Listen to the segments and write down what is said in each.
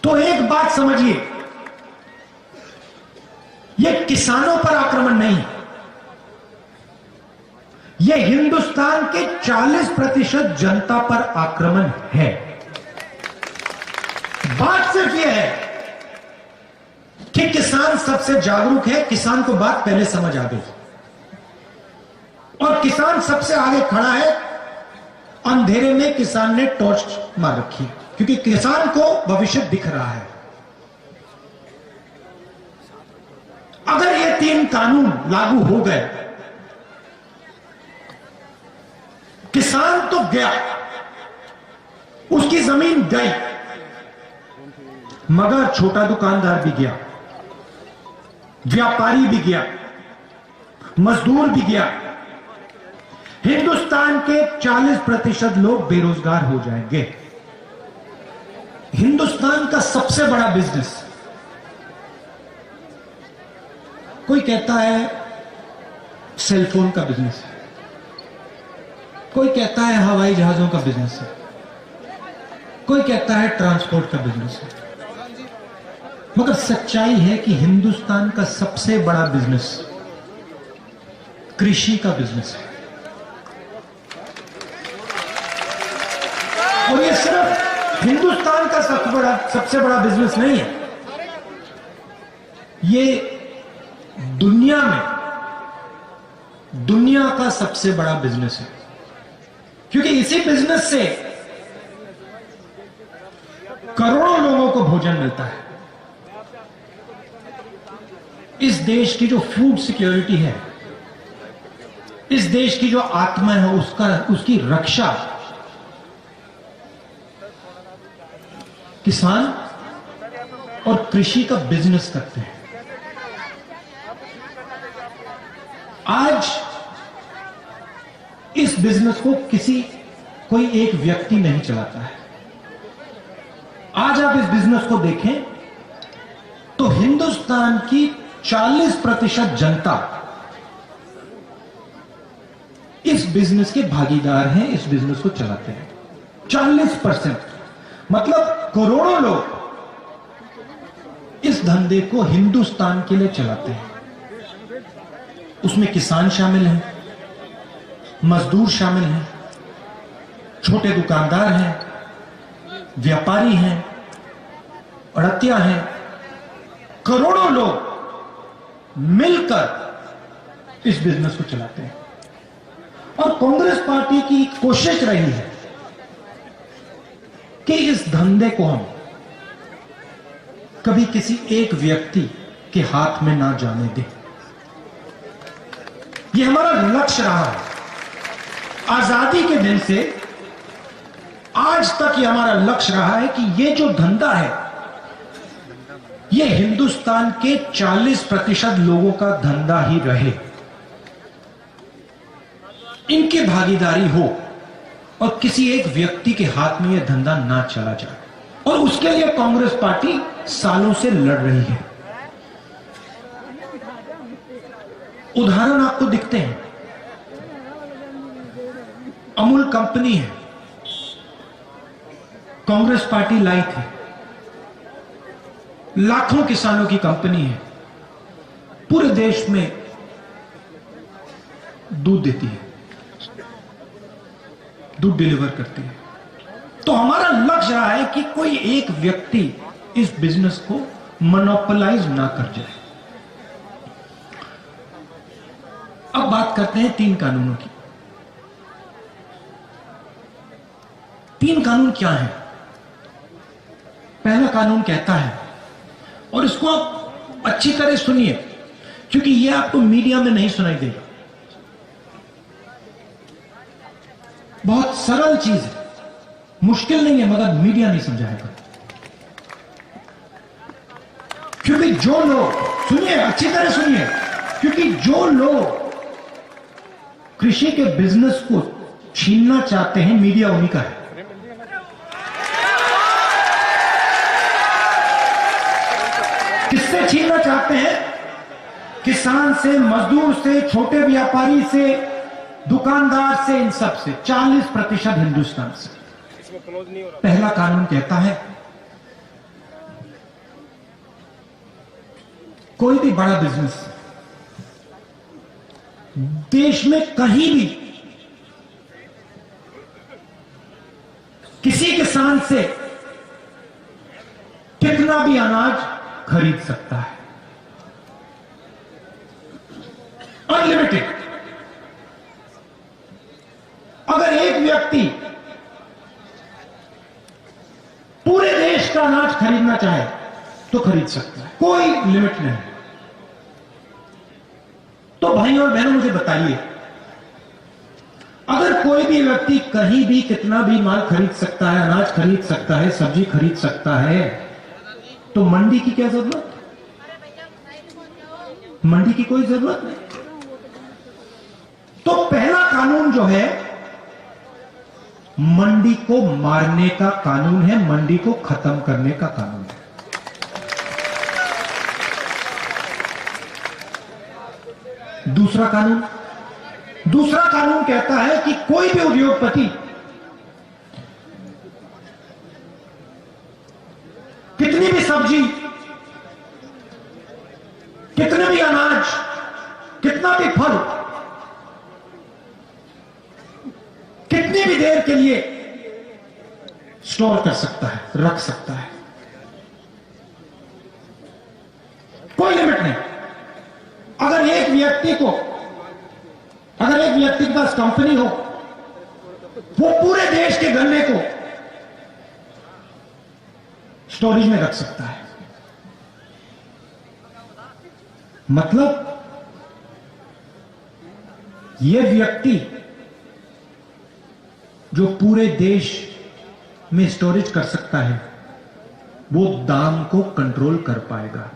तो एक बात समझिए, यह किसानों पर आक्रमण नहीं, यह हिंदुस्तान के 40% जनता पर आक्रमण है। बात सिर्फ यह है कि किसान सबसे जागरूक है, किसान को बात पहले समझ आ गई और किसान सबसे आगे खड़ा है। अंधेरे में किसान ने टॉर्च मार रखी क्योंकि किसान को भविष्य दिख रहा है। अगर ये 3 कानून लागू हो गए, किसान तो गया, उसकी जमीन गई, मगर छोटा दुकानदार भी गया, व्यापारी भी गया, मजदूर भी गया। हिंदुस्तान के 40% लोग बेरोजगार हो जाएंगे। हिंदुस्तान का सबसे बड़ा बिजनेस, कोई कहता है सेलफोन का बिजनेस है, कोई कहता है हवाई जहाजों का बिजनेस है, कोई कहता है ट्रांसपोर्ट का बिजनेस है, मगर सच्चाई है कि हिंदुस्तान का सबसे बड़ा बिजनेस कृषि का बिजनेस है। और ये सिर्फ हिंदुस्तान का सबसे बड़ा बिजनेस नहीं है, ये दुनिया का सबसे बड़ा बिजनेस है, क्योंकि इसी बिजनेस से करोड़ों लोगों को भोजन मिलता है। इस देश की जो फूड सिक्योरिटी है, इस देश की जो आत्मा है, उसकी रक्षा किसान और कृषि का बिजनेस करते हैं। आज इस बिजनेस को कोई एक व्यक्ति नहीं चलाता है। आज आप इस बिजनेस को देखें तो हिंदुस्तान की 40% जनता इस बिजनेस के भागीदार हैं, इस बिजनेस को चलाते हैं। 40% मतलब करोड़ों लोग इस धंधे को हिंदुस्तान के लिए चलाते हैं। उसमें किसान शामिल हैं, मजदूर शामिल हैं, छोटे दुकानदार हैं, व्यापारी हैं, अड़तिया हैं। करोड़ों लोग मिलकर इस बिजनेस को चलाते हैं। और कांग्रेस पार्टी की कोशिश रही है कि इस धंधे को हम कभी किसी एक व्यक्ति के हाथ में ना जाने दें। यह हमारा लक्ष्य रहा है। आजादी के दिन से आज तक यह हमारा लक्ष्य रहा है कि यह जो धंधा है, यह हिंदुस्तान के 40% लोगों का धंधा ही रहे, इनकी भागीदारी हो और किसी एक व्यक्ति के हाथ में यह धंधा ना चला जाए। और उसके लिए कांग्रेस पार्टी सालों से लड़ रही है। उदाहरण आपको दिखते हैं। अमूल कंपनी है, कांग्रेस पार्टी लाई थी। लाखों किसानों की कंपनी है, पूरे देश में दूध देती है, दूध डिलीवर करती है। तो हमारा लक्ष्य रहा है कि कोई एक व्यक्ति इस बिजनेस को मोनोपोलाइज ना कर जाए। अब बात करते हैं 3 कानूनों की। 3 कानून क्या है? पहला कानून कहता है, और इसको आप अच्छी तरह सुनिए क्योंकि यह आपको मीडिया में नहीं सुनाई देगा। बहुत सरल चीज है, मुश्किल नहीं है, मगर मीडिया नहीं समझाएगा। क्योंकि जो लोग, सुनिए अच्छी तरह सुनिए, क्योंकि जो लोग कृषि के बिजनेस को छीनना चाहते हैं, मीडिया उन्हीं का है। किससे छीनना चाहते हैं? किसान से, मजदूर से, छोटे व्यापारी से, दुकानदार से, इन सब से। 40% हिंदुस्तान से। पहला कानून कहता है कोई भी बड़ा बिजनेस देश में कहीं भी किसी किसान से कितना भी अनाज खरीद सकता है, अनलिमिटेड। अगर एक व्यक्ति पूरे देश का अनाज खरीदना चाहे तो खरीद सकता है, कोई लिमिट नहीं। तो भाई और बहनों मुझे बताइए, अगर कोई भी व्यक्ति कहीं भी कितना भी माल खरीद सकता है, अनाज खरीद सकता है, सब्जी खरीद सकता है, तो मंडी की क्या जरूरत? मंडी की कोई जरूरत नहीं। तो पहला कानून जो है मंडी को मारने का कानून है, मंडी को खत्म करने का कानून है। दूसरा कानून कहता है कि कोई भी उद्योगपति कितनी भी सब्जी, कितने भी अनाज, कितना भी फल कितनी भी देर के लिए स्टोर कर सकता है, रख सकता है, कोई लिमिट नहीं। अगर एक व्यक्ति के पास कंपनी हो, वो पूरे देश के गन्ने को स्टोरेज में रख सकता है। मतलब यह व्यक्ति जो पूरे देश में स्टोरेज कर सकता है, वो दाम को कंट्रोल कर पाएगा।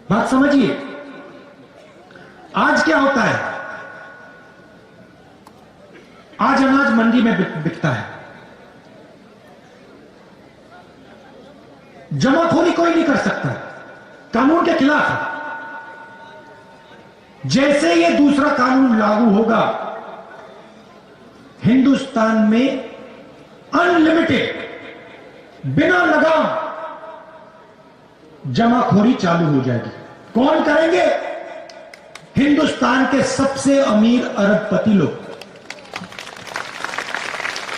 बात समझिए, आज क्या होता है? आज अनाज मंडी में बिकता है, जमाखोरी कोई नहीं कर सकता, कानून के खिलाफ है। जैसे ये दूसरा कानून लागू होगा, हिंदुस्तान में अनलिमिटेड, बिना लगाम जमाखोरी चालू हो जाएगी। कौन करेंगे? हिंदुस्तान के सबसे अमीर अरबपति लोग।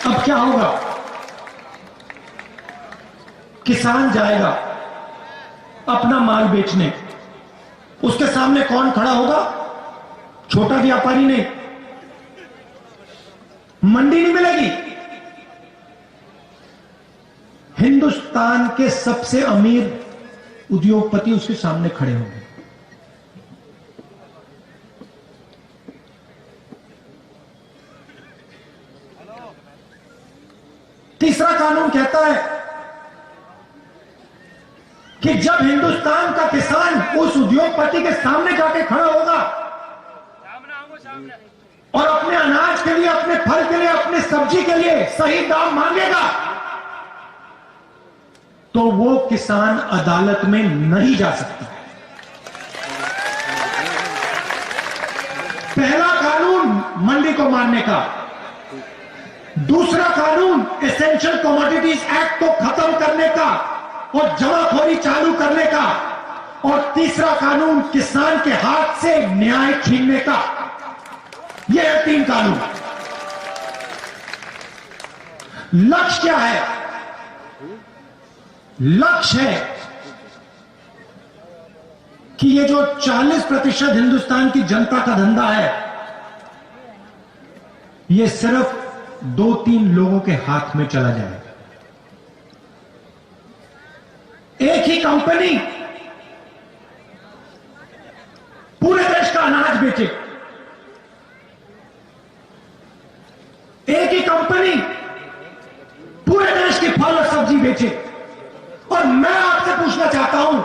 अब क्या होगा? किसान जाएगा अपना माल बेचने, उसके सामने कौन खड़ा होगा? छोटा व्यापारी नहीं, मंडी नहीं मिलेगी। हिंदुस्तान के सबसे अमीर उद्योगपति उसके सामने खड़े होंगे। तीसरा कानून कहता है कि जब हिंदुस्तान का किसान उस उद्योगपति के सामने जाके खड़ा होगा और अपने अनाज के लिए, अपने फल के लिए, अपने सब्जी के लिए सही दाम मांगेगा, तो वो किसान अदालत में नहीं जा सकता। पहला कानून मंडी को मारने का, दूसरा कानून एसेंशियल कमोडिटीज एक्ट को खत्म करने का और जमाखोरी चालू करने का, और तीसरा कानून किसान के हाथ से न्याय छीनने का। यह है 3 कानून। लक्ष्य क्या है? लक्ष्य है कि ये जो 40% हिंदुस्तान की जनता का धंधा है, ये सिर्फ 2-3 लोगों के हाथ में चला जाएगा। एक ही कंपनी पूरे देश का अनाज बेचे, एक ही कंपनी पूरे देश की फल और सब्जी बेचे। और मैं आपसे पूछना चाहता हूं,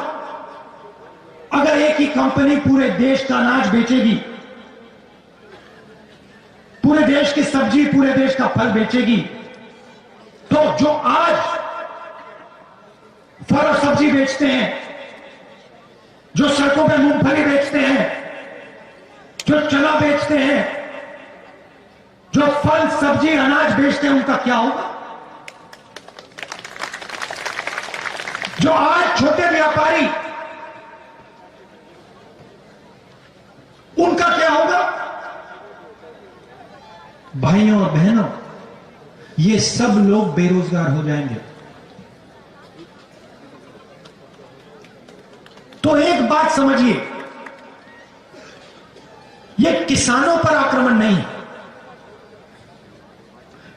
अगर एक ही कंपनी पूरे देश का अनाज बेचेगी, पूरे देश की सब्जी, पूरे देश का फल बेचेगी, तो जो आज फल और सब्जी बेचते हैं, जो सड़कों पे मूंगफली बेचते हैं, जो चना बेचते हैं, जो फल सब्जी अनाज बेचते हैं, उनका क्या होगा? जो आज छोटे व्यापारी उनका क्या होगा? भाइयों और बहनों, ये सब लोग बेरोजगार हो जाएंगे। तो एक बात समझिए, ये किसानों पर आक्रमण नहीं,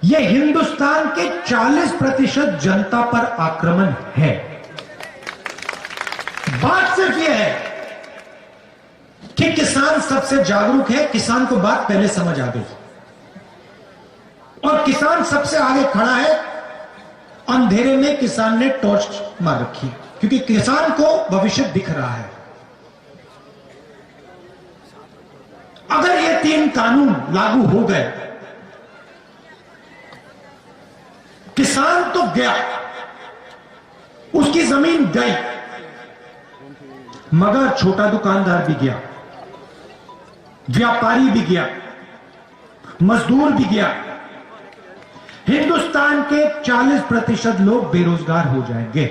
ये हिंदुस्तान के 40% जनता पर आक्रमण है। बात सिर्फ यह है कि किसान सबसे जागरूक है, किसान को बात पहले समझ आ गई और किसान सबसे आगे खड़ा है। अंधेरे में किसान ने टॉर्च मार रखी क्योंकि किसान को भविष्य दिख रहा है। अगर ये 3 कानून लागू हो गए, किसान तो गया, उसकी जमीन गई, मगर छोटा दुकानदार भी गया, व्यापारी भी गया, मजदूर भी गया। हिंदुस्तान के 40% लोग बेरोजगार हो जाएंगे।